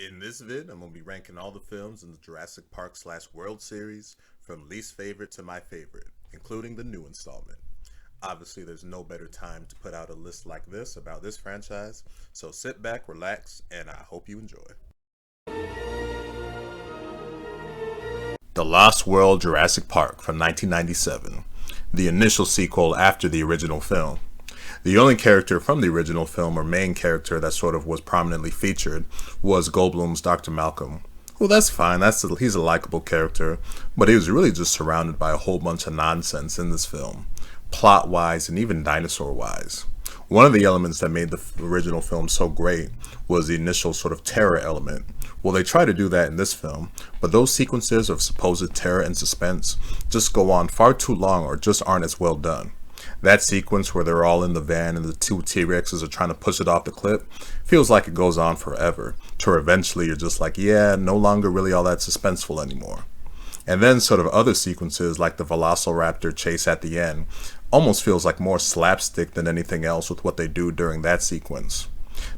In this vid, I'm going to be ranking all the films in the Jurassic Park / World series from least favorite to my favorite, including the new installment. Obviously, there's no better time to put out a list like this about this franchise, so sit back, relax, and I hope you enjoy. The Lost World Jurassic Park from 1997, the initial sequel after the original film. The only character from the original film, or main character, that sort of was prominently featured was Goldblum's Dr. Malcolm. Well, that's fine. He's a likable character, but he was really just surrounded by a whole bunch of nonsense in this film, plot-wise and even dinosaur-wise. One of the elements that made the original film so great was the initial sort of terror element. Well, they try to do that in this film, but those sequences of supposed terror and suspense just go on far too long or just aren't as well done. That sequence where they're all in the van and the two T-Rexes are trying to push it off the cliff feels like it goes on forever, to where eventually you're just like, yeah, no longer really all that suspenseful anymore. And then sort of other sequences like the Velociraptor chase at the end almost feels like more slapstick than anything else with what they do during that sequence.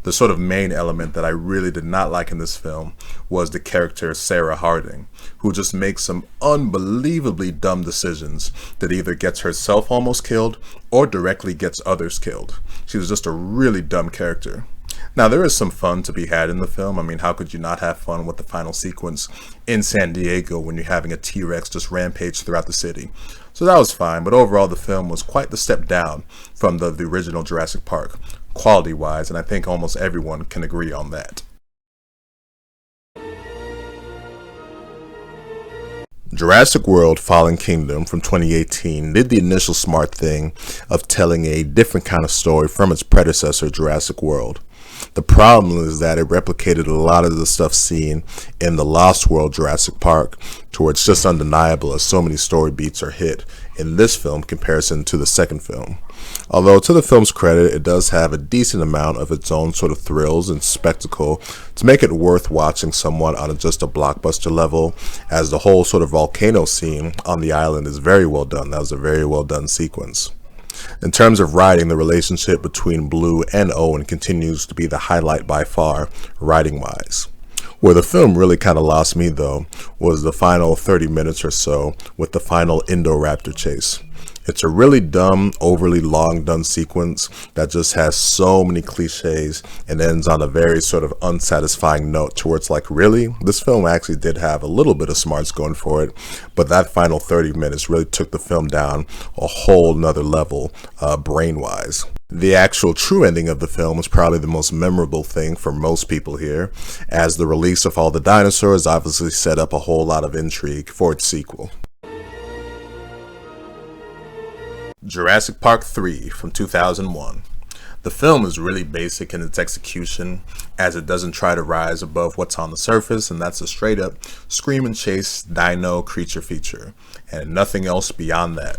The sort of main element that I really did not like in this film was the character Sarah Harding, who just makes some unbelievably dumb decisions that either gets herself almost killed or directly gets others killed. She was just a really dumb character. Now, there is some fun to be had in the film. I mean, how could you not have fun with the final sequence in San Diego when you're having a T-Rex just rampage throughout the city? So that was fine, but overall the film was quite the step down from the original Jurassic Park, quality-wise, and I think almost everyone can agree on that. Jurassic World Fallen Kingdom from 2018 did the initial smart thing of telling a different kind of story from its predecessor, Jurassic World. The problem is that it replicated a lot of the stuff seen in the Lost World Jurassic Park, to where it's just undeniable as so many story beats are hit in this film comparison to the second film. Although to the film's credit, it does have a decent amount of its own sort of thrills and spectacle to make it worth watching somewhat on just a blockbuster level, as the whole sort of volcano scene on the island is very well done. That was a very well done sequence. In terms of writing, the relationship between Blue and Owen continues to be the highlight by far, writing-wise. Where the film really kind of lost me, though, was the final 30 minutes or so with the final Indoraptor chase. It's a really dumb, overly long done sequence that just has so many cliches and ends on a very sort of unsatisfying note, to where it's like, really? This film actually did have a little bit of smarts going for it, but that final 30 minutes really took the film down a whole nother level, brain-wise. The actual true ending of the film was probably the most memorable thing for most people here, as the release of all the dinosaurs obviously set up a whole lot of intrigue for its sequel. Jurassic Park 3 from 2001. The film is really basic in its execution, as it doesn't try to rise above what's on the surface, and that's a straight up scream and chase dino creature feature, and nothing else beyond that.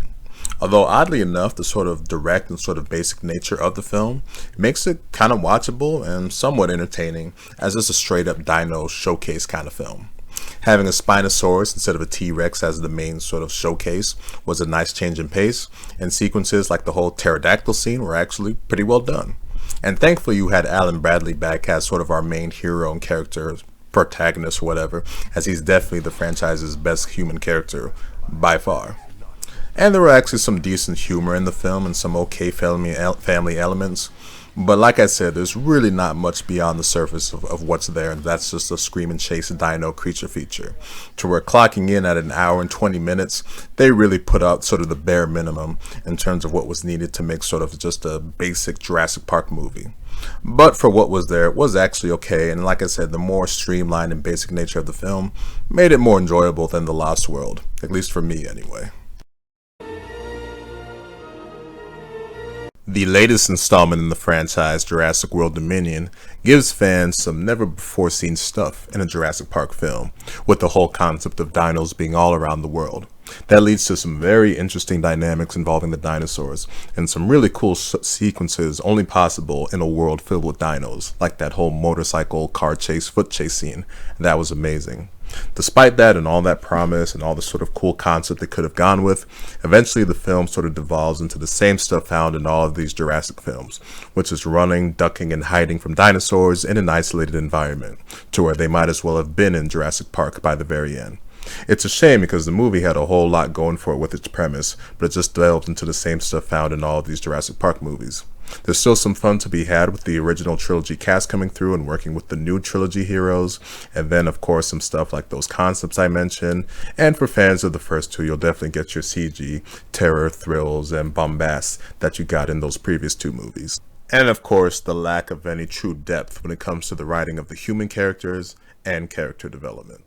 Although oddly enough, the sort of direct and sort of basic nature of the film makes it kind of watchable and somewhat entertaining, as it's a straight up dino showcase kind of film. Having a Spinosaurus instead of a T-Rex as the main sort of showcase was a nice change in pace, and sequences like the whole pterodactyl scene were actually pretty well done. And thankfully you had Alan Bradley back as sort of our main hero and character, protagonist or whatever, as he's definitely the franchise's best human character by far. And there were actually some decent humor in the film and some okay family elements. But like I said, there's really not much beyond the surface of what's there, and that's just a scream and chase dino creature feature. To where clocking in at 1 hour and 20 minutes, they really put out sort of the bare minimum in terms of what was needed to make sort of just a basic Jurassic Park movie. But for what was there, it was actually okay, and like I said, the more streamlined and basic nature of the film made it more enjoyable than The Lost World, at least for me anyway. The latest installment in the franchise, Jurassic World Dominion, gives fans some never-before-seen stuff in a Jurassic Park film, with the whole concept of dinos being all around the world. That leads to some very interesting dynamics involving the dinosaurs, and some really cool sequences only possible in a world filled with dinos, like that whole motorcycle, car chase, foot chase scene. That was amazing. Despite that and all that promise and all the sort of cool concept they could have gone with, eventually the film sort of devolves into the same stuff found in all of these Jurassic films, which is running, ducking, and hiding from dinosaurs in an isolated environment, to where they might as well have been in Jurassic Park by the very end. It's a shame because the movie had a whole lot going for it with its premise, but it just delved into the same stuff found in all of these Jurassic Park movies. There's still some fun to be had with the original trilogy cast coming through and working with the new trilogy heroes, and then of course some stuff like those concepts I mentioned, and for fans of the first two, you'll definitely get your CG, terror, thrills, and bombast that you got in those previous two movies. And of course, the lack of any true depth when it comes to the writing of the human characters and character development.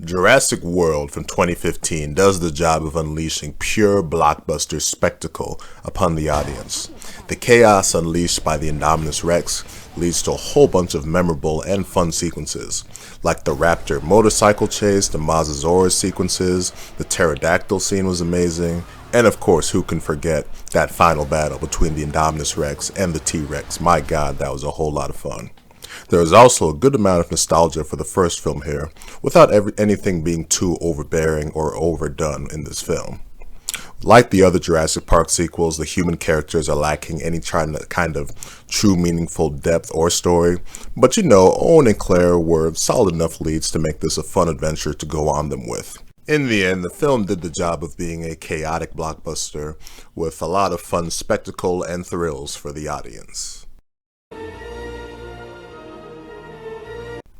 Jurassic World from 2015 does the job of unleashing pure blockbuster spectacle upon the audience. The chaos unleashed by the Indominus Rex leads to a whole bunch of memorable and fun sequences, like the Raptor motorcycle chase, the Mosasaurus sequences, the pterodactyl scene was amazing, and of course, who can forget that final battle between the Indominus Rex and the T-Rex. My god, that was a whole lot of fun. There is also a good amount of nostalgia for the first film here, without anything being too overbearing or overdone in this film. Like the other Jurassic Park sequels, the human characters are lacking any kind of true meaningful depth or story, but you know, Owen and Claire were solid enough leads to make this a fun adventure to go on them with. In the end, the film did the job of being a chaotic blockbuster with a lot of fun spectacle and thrills for the audience.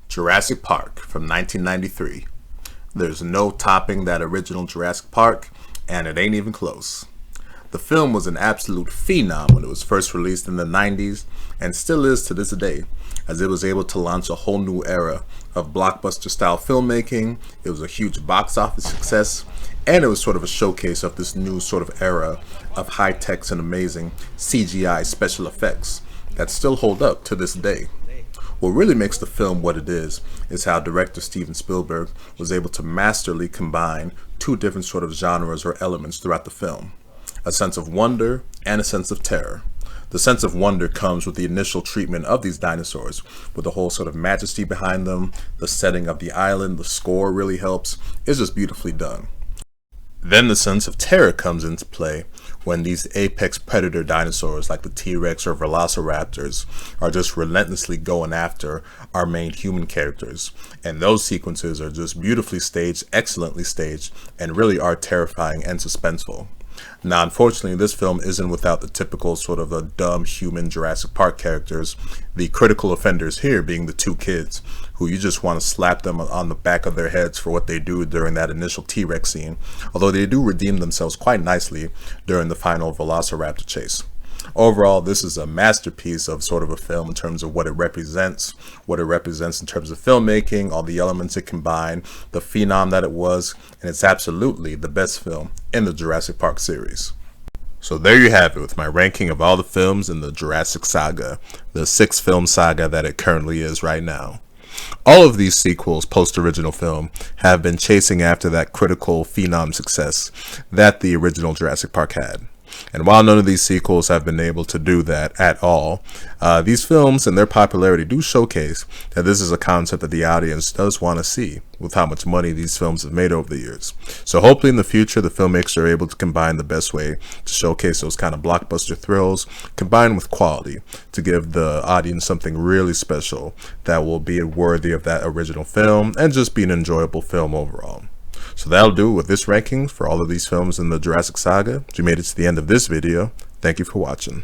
Jurassic Park from 1993. There's no topping that original Jurassic Park, and it ain't even close. The film was an absolute phenom when it was first released in the 90s, and still is to this day, as it was able to launch a whole new era of blockbuster-style filmmaking. It was a huge box office success, and it was sort of a showcase of this new sort of era of high-tech and amazing CGI special effects that still hold up to this day. What really makes the film what it is how director Steven Spielberg was able to masterfully combine two different sort of genres or elements throughout the film. A sense of wonder and a sense of terror. The sense of wonder comes with the initial treatment of these dinosaurs, with the whole sort of majesty behind them, the setting of the island, the score really helps. It's just beautifully done. Then the sense of terror comes into play when these apex predator dinosaurs like the T-Rex or Velociraptors are just relentlessly going after our main human characters. And those sequences are just beautifully staged, excellently staged, and really are terrifying and suspenseful. Now, unfortunately, this film isn't without the typical sort of a dumb human Jurassic Park characters, the critical offenders here being the two kids, who you just want to slap them on the back of their heads for what they do during that initial T-Rex scene, although they do redeem themselves quite nicely during the final Velociraptor chase. Overall, this is a masterpiece of sort of a film in terms of what it represents in terms of filmmaking, all the elements it combined, the phenom that it was, and it's absolutely the best film in the Jurassic Park series. So there you have it with my ranking of all the films in the Jurassic Saga, the 6-film saga that it currently is right now. All of these sequels post-original film have been chasing after that critical phenom success that the original Jurassic Park had. And while none of these sequels have been able to do that at all, these films and their popularity do showcase that this is a concept that the audience does want to see with how much money these films have made over the years. So hopefully in the future, the filmmakers are able to combine the best way to showcase those kind of blockbuster thrills combined with quality to give the audience something really special that will be worthy of that original film and just be an enjoyable film overall. So that'll do with this ranking for all of these films in the Jurassic Saga. If you made it to the end of this video, thank you for watching.